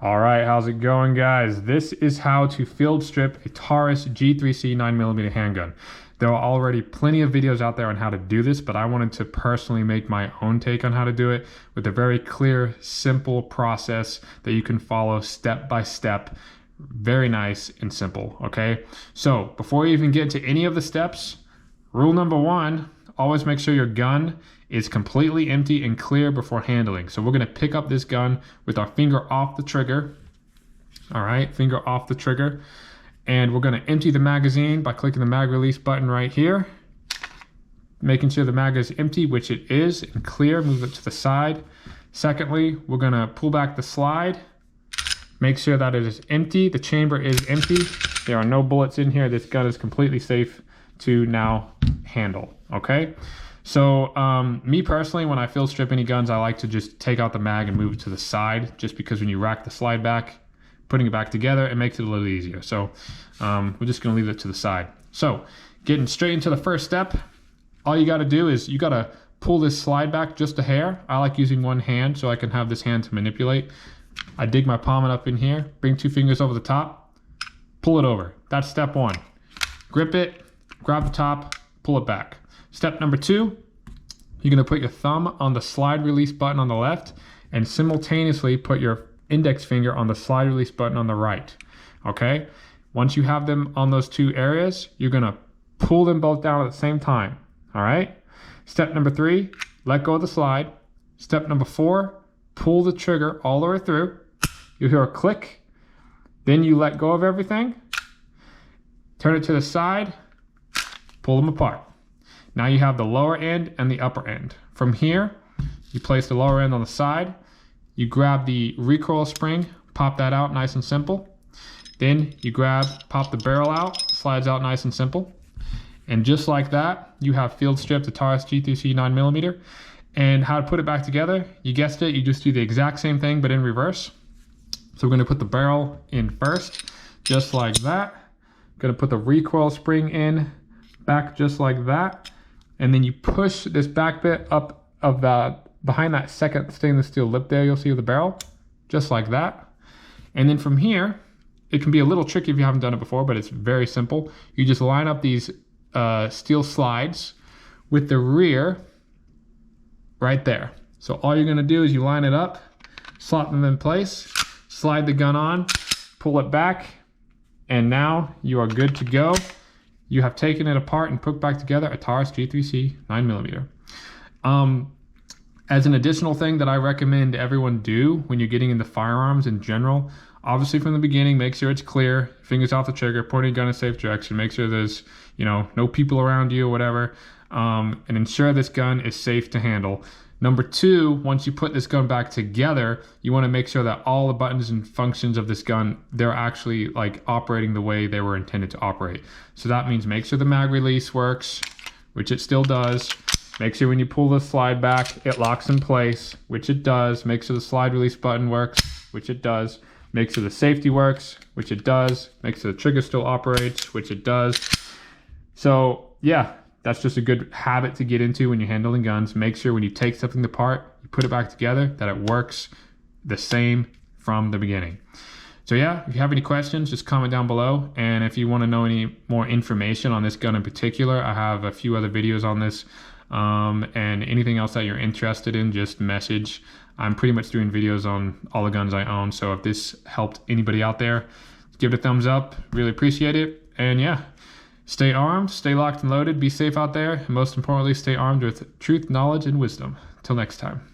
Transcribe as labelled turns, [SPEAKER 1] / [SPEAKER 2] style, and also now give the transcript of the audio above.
[SPEAKER 1] All right, how's it going, guys? This is how to field strip a Taurus G3C 9mm handgun. There are already plenty of videos out there on how to do this, but I wanted to personally make my own take on how to do it with a very clear, simple process that you can follow step by step. Very nice and simple, okay? So before you even get into any of the steps, rule number one, always make sure your gun is completely empty and clear before handling. So we're gonna pick up this gun with our finger off the trigger. All right, finger off the trigger. And we're gonna empty the magazine by clicking the mag release button right here. Making sure the mag is empty, which it is, and clear, move it to the side. Secondly, we're gonna pull back the slide. Make sure that it is empty, the chamber is empty. There are no bullets in here. This gun is completely safe to now handle, okay? So me personally, when I field strip any guns, I like to just take out the mag and move it to the side, just because when you rack the slide back, putting it back together, it makes it a little easier. So we're just gonna leave it to the side. So getting straight into the first step, all you gotta do is you gotta pull this slide back just a hair. I like using one hand so I can have this hand to manipulate. I dig my palm up in here, bring two fingers over the top, pull it over. That's step one. Grip it, grab the top, pull it back. Step number two, you're gonna put your thumb on the slide release button on the left and simultaneously put your index finger on the slide release button on the right, okay? Once you have them on those two areas, you're gonna pull them both down at the same time, all right? Step number three, let go of the slide. Step number four, pull the trigger all the way through. You'll hear a click, then you let go of everything, turn it to the side, pull them apart. Now you have the lower end and the upper end. From here, you place the lower end on the side, you grab the recoil spring, pop that out nice and simple. Then you pop the barrel out, slides out nice and simple. And just like that, you have field stripped the Taurus G3C 9mm. And how to put it back together, you guessed it, you just do the exact same thing but in reverse. So we're gonna put the barrel in first, just like that. Gonna put the recoil spring in, back just like that. And then you push this back bit up of behind that second stainless steel lip there, you'll see the barrel, just like that. And then from here, it can be a little tricky if you haven't done it before, but it's very simple. You just line up these steel slides with the rear right there. So all you're gonna do is you line it up, slot them in place, slide the gun on, pull it back, and now you are good to go. You have taken it apart and put back together a Taurus G3C 9mm. As an additional thing that I recommend everyone do when you're getting into firearms in general, obviously from the beginning, make sure it's clear, fingers off the trigger, pointing gun in safe direction, make sure there's no people around you or whatever, and ensure this gun is safe to handle. Number two, once you put this gun back together, you want to make sure that all the buttons and functions of this gun, they're actually like operating the way they were intended to operate. So that means make sure the mag release works, which it still does. Make sure when you pull the slide back, it locks in place, which it does. Make sure the slide release button works, which it does. Make sure the safety works, which it does. Make sure the trigger still operates, which it does. So yeah, that's just a good habit to get into when you're handling guns. Make sure when you take something apart, you put it back together, that it works the same from the beginning. So yeah, if you have any questions, just comment down below. And if you want to know any more information on this gun in particular, I have a few other videos on this. And anything else that you're interested in, just message. I'm pretty much doing videos on all the guns I own. So if this helped anybody out there, give it a thumbs up. Really appreciate it. And yeah, stay armed, stay locked and loaded, be safe out there, and most importantly, stay armed with truth, knowledge, and wisdom. Till next time.